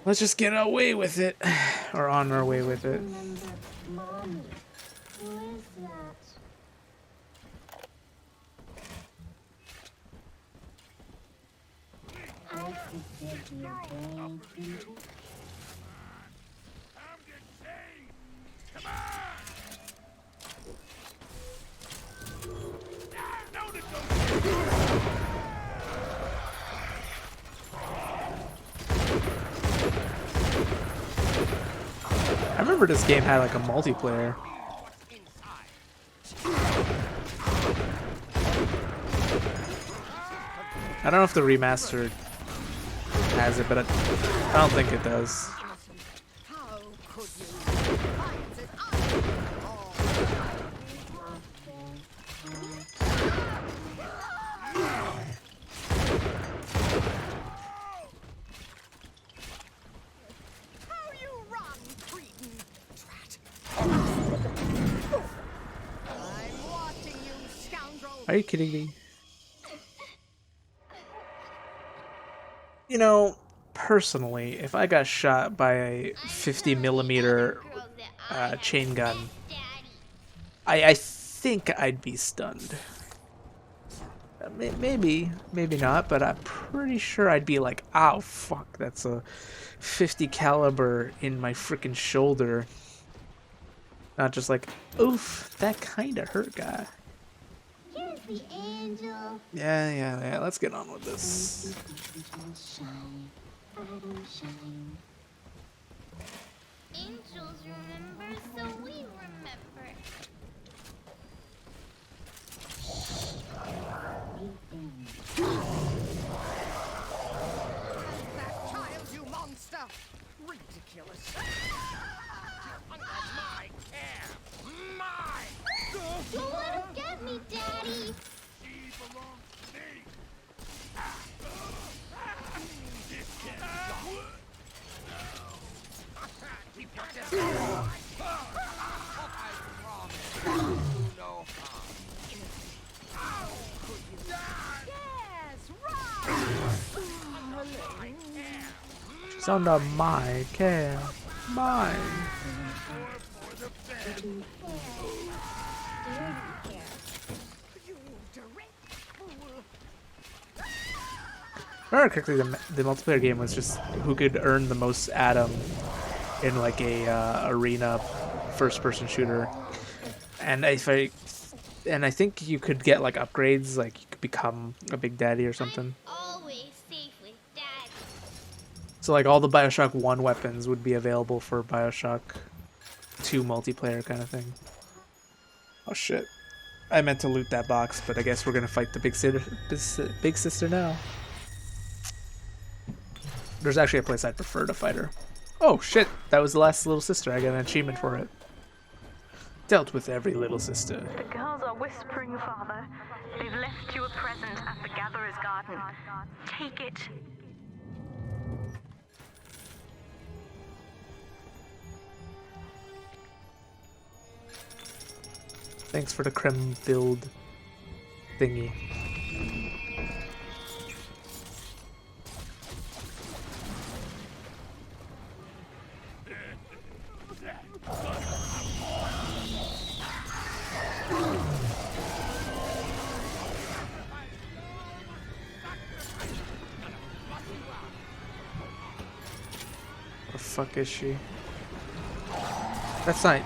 Let's just get away with it. Or on our way with it. I remember this game had like a multiplayer. I don't know if the remastered has it, but I don't think it does. Are you kidding me? You know, personally, if I got shot by a 50mm chain gun, I think I'd be stunned. Maybe not, but I'm pretty sure I'd be like, "Ow, fuck! That's a 50 caliber in my freaking shoulder." Not just like, "Oof, that kind of hurt, guy." The angel. Yeah. Let's get on with this. Angels remember, so we remember. That child, you monster! Ridiculous. Under my care. Mine! Don't let him get me, Daddy. She belongs to me. This can't keep your distance. I promise you no harm. How could you? Yes, right. She's under my care. Mine. For the bed. You direct fool. If I remember correctly, the multiplayer game was just who could earn the most Atom in like a arena first-person shooter, and I think you could get like upgrades, like you could become a Big Daddy or something. Always safe with Daddy. So like all the BioShock 1 weapons would be available for BioShock 2 multiplayer kind of thing. Oh shit. I meant to loot that box, but I guess we're gonna fight the big sister now. There's actually a place I'd prefer to fight her. Oh shit, that was the last little sister. I got an achievement for it. Dealt with every little sister. The girls are whispering, Father. They've left you a present at the Gatherer's Garden. Take it. Thanks for the creme-filled thingy. Where the fuck is she? That's not...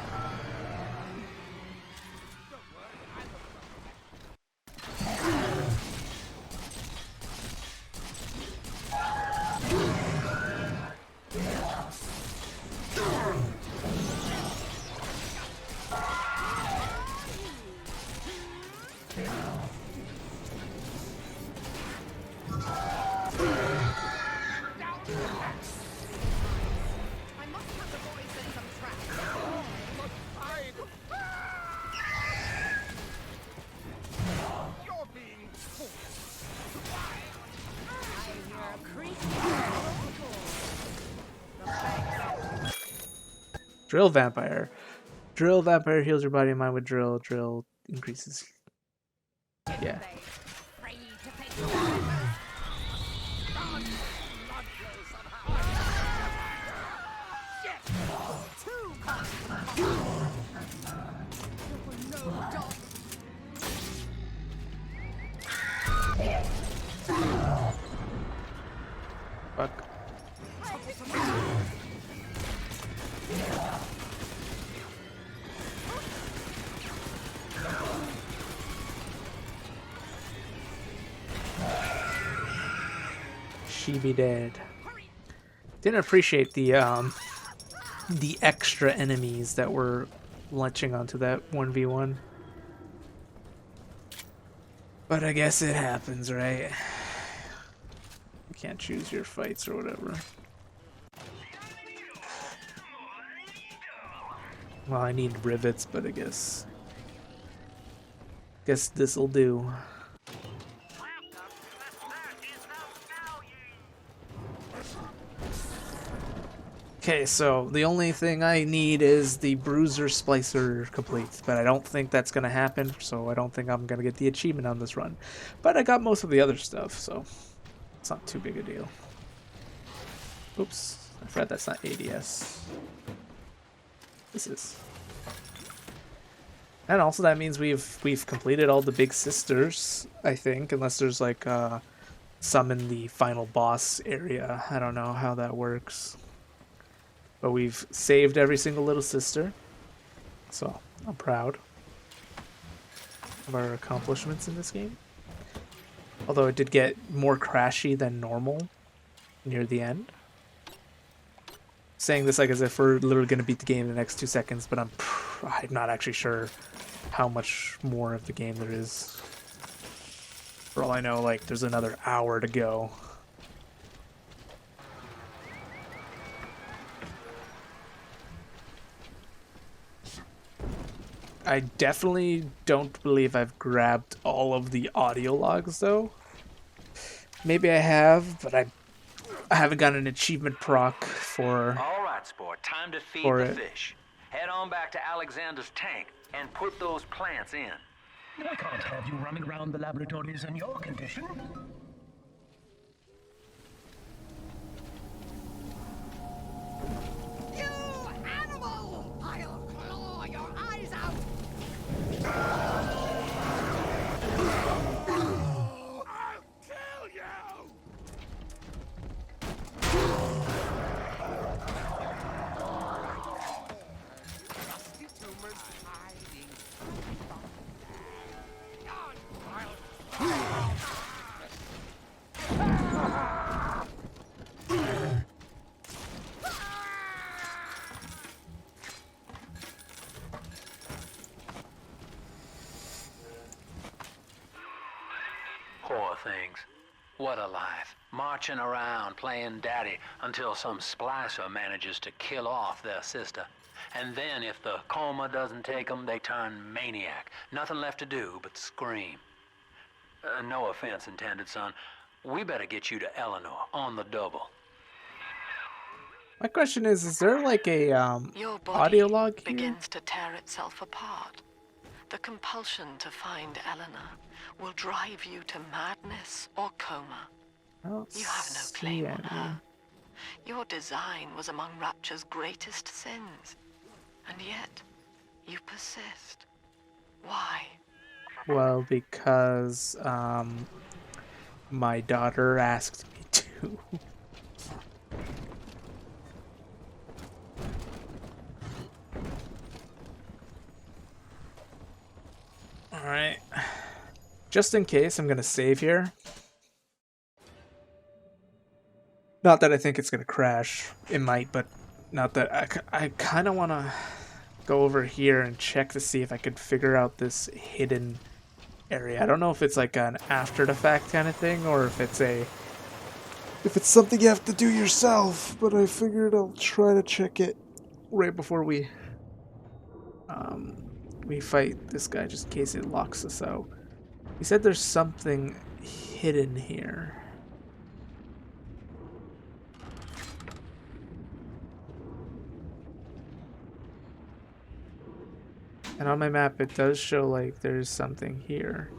I must have the boys in some trap. You're being forced. Drill Vampire. Drill Vampire heals your body and mind with drill. Drill increases. Yeah. Free to face the bloodless Fuck. She be dead. Didn't appreciate the extra enemies that were latching onto that 1v1. But I guess it happens, right? You can't choose your fights or whatever. Well, I need rivets, but I guess this'll do. Okay, so the only thing I need is the Bruiser Splicer complete, but I don't think that's gonna happen, so I don't think I'm gonna get the achievement on this run. But I got most of the other stuff, so it's not too big a deal. Oops, I forgot that's not ADS. This is. And also that means we've completed all the big sisters, I think, unless there's like some in the final boss area. I don't know how that works. But we've saved every single little sister, so I'm proud of our accomplishments in this game. Although it did get more crashy than normal near the end. Saying this like as if we're literally going to beat the game in the next 2 seconds, but I'm not actually sure how much more of the game there is. For all I know, like, there's another hour to go. I definitely don't believe I've grabbed all of the audio logs, though. Maybe I have, but I haven't gotten an achievement proc for. All right, sport. Time to feed the fish. Head on back to Alexander's tank and put those plants in. I can't have you running around the laboratories in your condition. You animal! I'll claw your eyes out! I'll kill you! Rusty tumors hiding. Poor things. What a life. Marching around playing daddy until some splicer manages to kill off their sister. And then if the coma doesn't take them, they turn maniac. Nothing left to do but scream. No offense intended, son. We better get you to Eleanor on the double. My question is there like a Your audio body log here? begins to tear itself apart. The compulsion to find Eleanor will drive you to madness or coma. I don't You have no see claim on any. her. Your design was among Rapture's greatest sins. And yet, you persist. Why? Well, because my daughter asked me to. Alright. Just in case, I'm gonna save here. Not that I think it's gonna crash. It might, but not that. I kind of want to go over here and check to see if I could figure out this hidden area. I don't know if it's like an after the fact kind of thing, or if it's something you have to do yourself, but I figured I'll try to check it right before we fight this guy, just in case it locks us out. He said there's something hidden here. And on my map it does show like there's something here.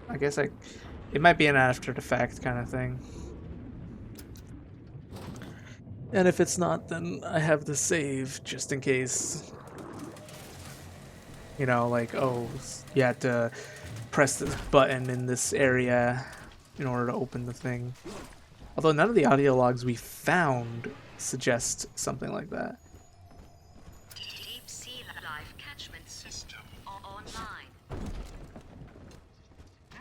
I guess it might be an after the fact kind of thing. And if it's not, then I have the save just in case. You know, like, oh, you had to press this button in this area in order to open the thing. Although none of the audio logs we found suggest something like that. Deep sea life catchment system online.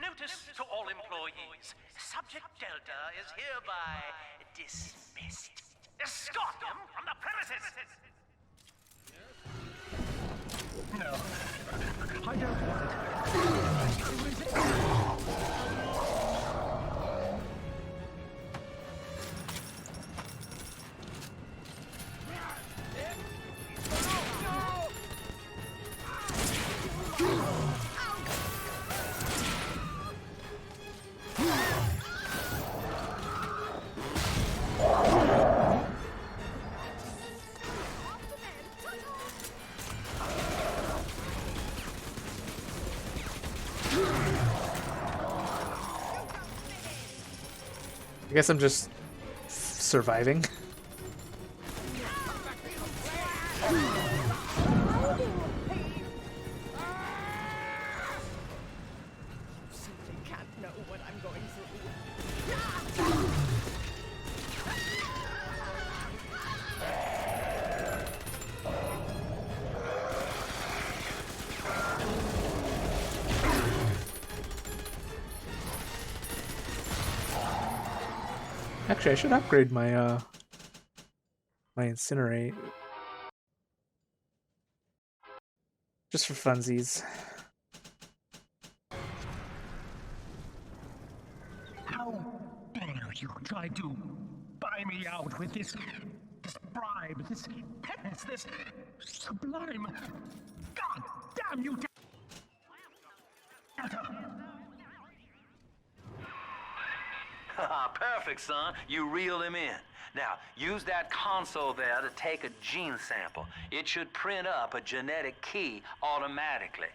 Notice to all employees. Subject Delta is hereby dismissed. Escort them from the premises! No. I don't want I guess I'm just surviving. Simply can't know what I'm going through. Actually, I should upgrade my my incinerate. Just for funsies. How dare you try to buy me out with this bribe, this penance, this sublime. God damn you! Perfect, son. You reeled him in. Now, use that console there to take a gene sample. It should print up a genetic key automatically.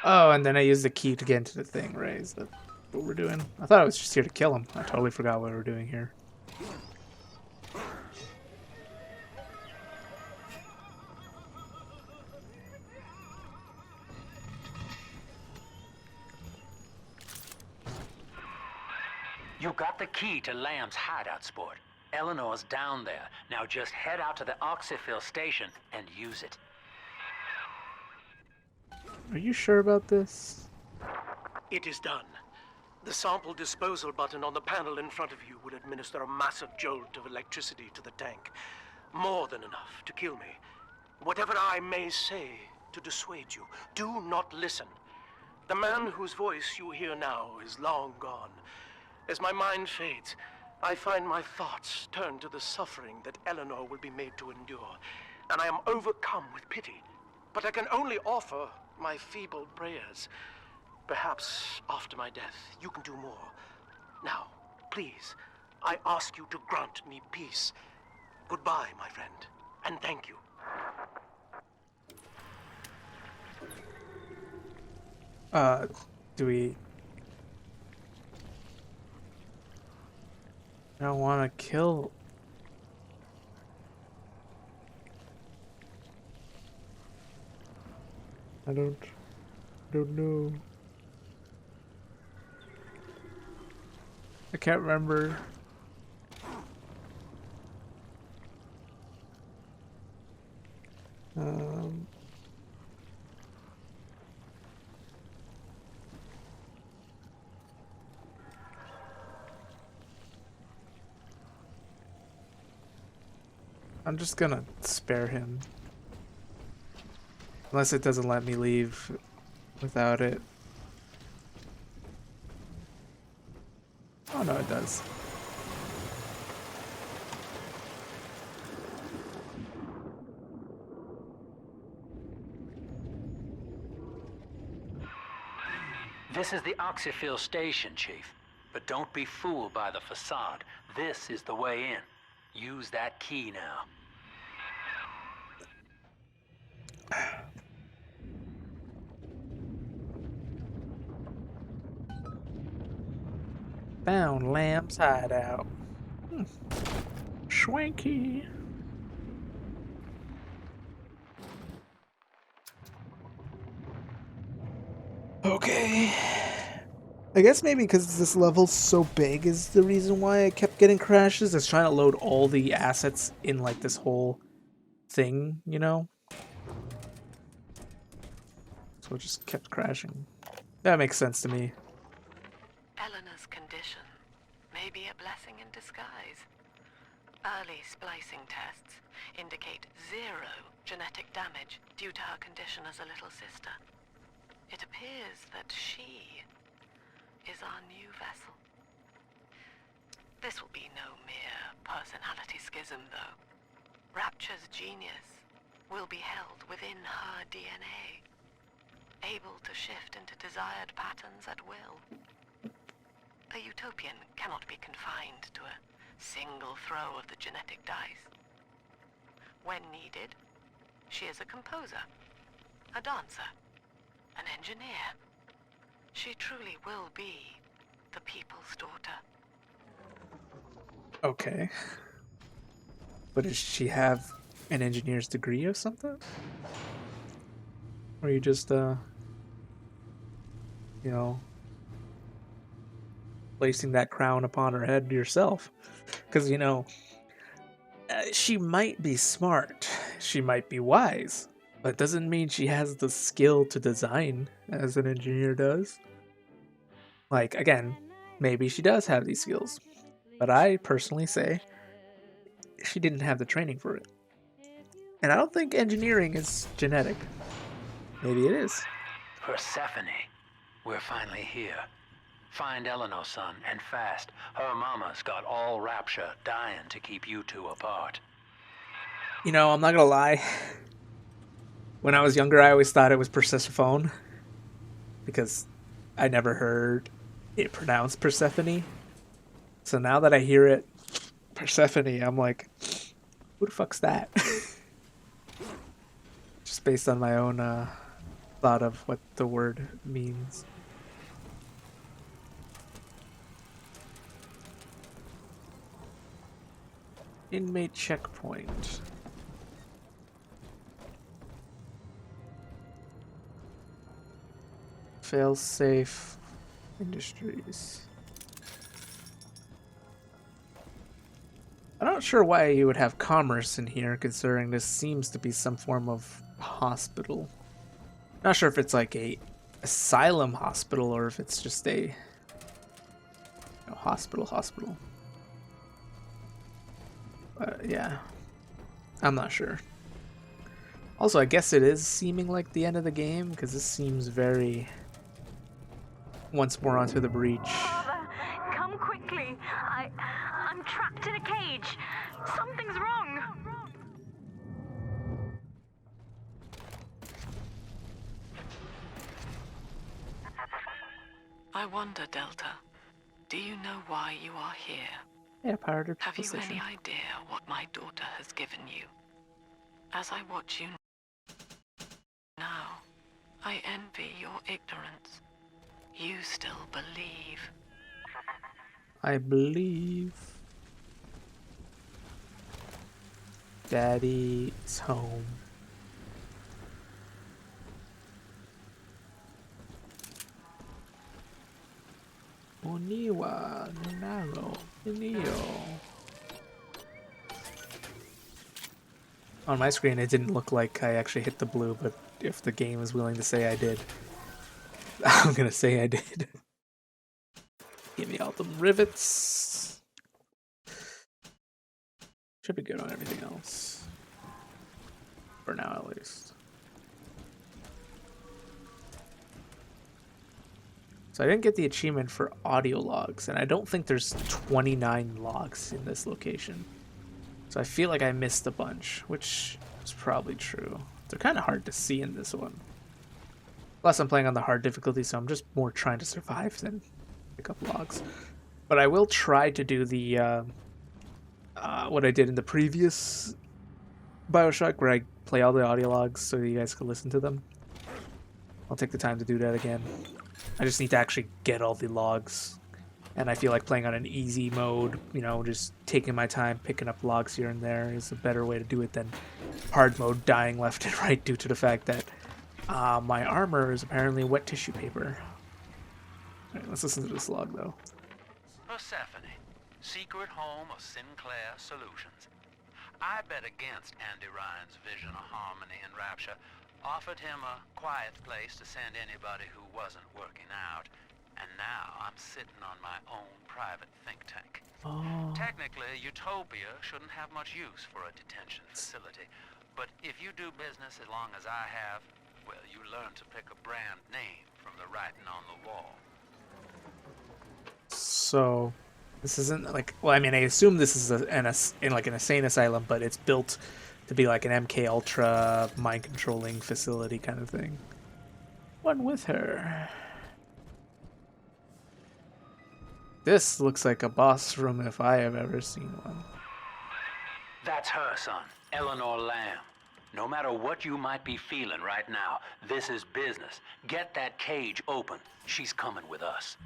Oh, and then I use the key to get into the thing, right? Is that what we're doing? I thought I was just here to kill him. I totally forgot what we were doing here. You got the key to Lamb's hideout, sport. Eleanor's down there. Now just head out to the Oxyphil station and use it. Are you sure about this? It is done. The sample disposal button on the panel in front of you will administer a massive jolt of electricity to the tank. More than enough to kill me. Whatever I may say to dissuade you, do not listen. The man whose voice you hear now is long gone. As my mind fades, I find my thoughts turn to the suffering that Eleanor will be made to endure, and I am overcome with pity. But I can only offer my feeble prayers. Perhaps after my death, you can do more. Now, please, I ask you to grant me peace. Goodbye, my friend, and thank you. Do we... I don't want to kill... I don't know. I can't remember. I'm just gonna spare him. Unless it doesn't let me leave without it. Oh no, it does. This is the Oxyphil station, Chief. But don't be fooled by the facade. This is the way in. Use that key now. Found Lamb's hideout. Schwanky. Okay. I guess maybe because this level's so big is the reason why I kept getting crashes. I was trying to load all the assets in like this whole thing, you know? So it just kept crashing. That makes sense to me. Eleanor's condition may be a blessing in disguise. Early splicing tests indicate 0 genetic damage due to her condition as a little sister. It appears that she is our new vessel. This will be no mere personality schism, though. Rapture's genius will be held within her DNA, able to shift into desired patterns at will. A utopian cannot be confined to a single throw of the genetic dice. When needed, she is a composer, a dancer, an engineer. She truly will be the people's daughter. Okay. But does she have an engineer's degree or something? Or are you just, you know, placing that crown upon her head yourself? Because, you know, she might be smart, she might be wise, but it doesn't mean she has the skill to design as an engineer does. Like, again, maybe she does have these skills, but I personally say she didn't have the training for it. And I don't think engineering is genetic. Maybe it is. Persephone, we're finally here. Find Eleanor, son, and fast. Her mama's got all Rapture dying to keep you two apart. You know, I'm not gonna lie. When I was younger, I always thought it was Persephone, because I never heard it pronounced Persephone. So now that I hear it, Persephone, I'm like, who the fuck's that? Just based on my own thought of what the word means. Inmate checkpoint. Failsafe Industries. I'm not sure why you would have commerce in here, considering this seems to be some form of hospital. Not sure if it's like a asylum hospital or if it's just a hospital. Yeah, I'm not sure. Also, I guess it is seeming like the end of the game, because this seems very once more onto the breach. Father, come quickly. I'm trapped in a cage. Something's wrong. I wonder, Delta, do you know why you are here? Yeah, pirated Have you position. any idea what my daughter has given you? As I watch you now, I envy your ignorance. You still believe. I believe Daddy is home. Oniwa, Nunaro, Nio. On my screen, it didn't look like I actually hit the blue, but if the game is willing to say I did, I'm gonna say I did. Give me all the rivets. Should be good on everything else. For now, at least. So I didn't get the achievement for audio logs, and I don't think there's 29 logs in this location. So I feel like I missed a bunch, which is probably true. They're kind of hard to see in this one. Plus, I'm playing on the hard difficulty, so I'm just more trying to survive than pick up logs. But I will try to do the what I did in the previous BioShock, where I play all the audio logs so you guys can listen to them. I'll take the time to do that again. I just need to actually get all the logs. And I feel like playing on an easy mode, you know, just taking my time, picking up logs here and there is a better way to do it than hard mode dying left and right due to the fact that My armor is apparently wet tissue paper. Alright, let's listen to this log, though. Persephone, secret home of Sinclair Solutions. I bet against Andy Ryan's vision of harmony and rapture, offered him a quiet place to send anybody who wasn't working out, and now I'm sitting on my own private think tank. Oh. Technically, Utopia shouldn't have much use for a detention facility, but if you do business as long as I have, well, you learn to pick a brand name from the writing on the wall. So, this isn't like, well, I mean, I assume this is an insane asylum, but it's built to be like an MK Ultra mind controlling facility kind of thing. One with her. This looks like a boss room if I have ever seen one. That's her, son, Eleanor Lamb. No matter what you might be feeling right now, this is business. Get that cage open. She's coming with us.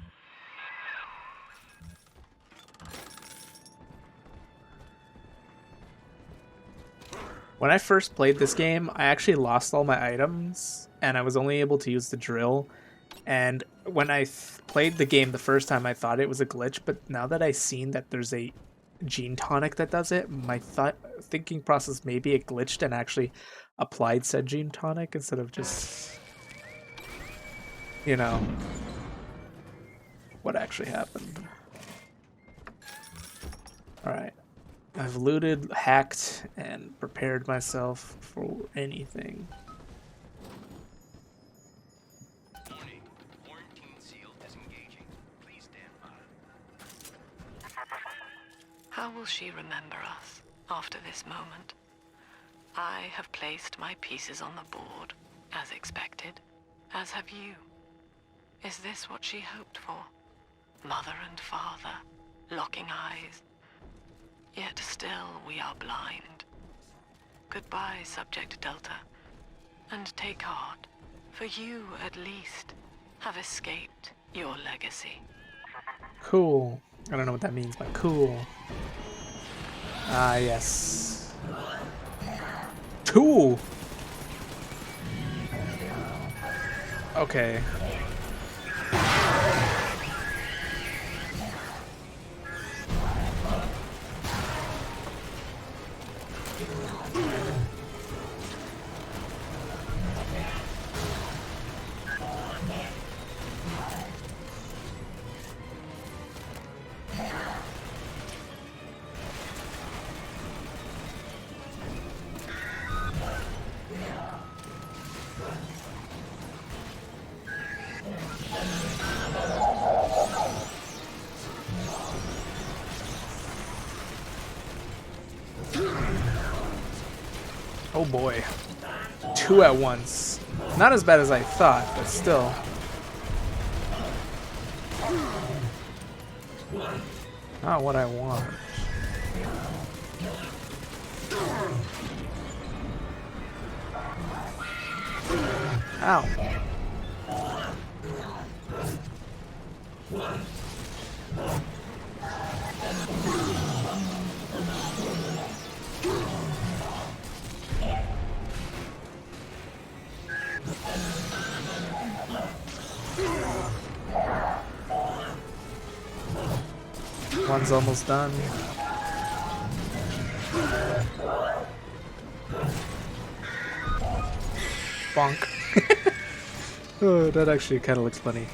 When I first played this game, I actually lost all my items, and I was only able to use the drill. And when I played the game the first time, I thought it was a glitch, but now that I've seen that there's a gene tonic that does it, my thinking process, maybe it glitched and actually applied said gene tonic instead of just, you know, what actually happened. Alright. I've looted, hacked, and prepared myself for anything. Warning. Quarantine seal disengaging. Please stand by. How will she remember us after this moment? I have placed my pieces on the board, as expected, as have you. Is this what she hoped for? Mother and father, locking eyes. Yet still we are blind. Goodbye, Subject Delta. And take heart, for you, at least, have escaped your legacy. Cool. I don't know what that means, but cool. Ah, yes. Two! Okay. Oh boy. Two at once. Not as bad as I thought, but still. Not what I want. Ow. One's almost done. Bonk. Oh, that actually kind of looks funny.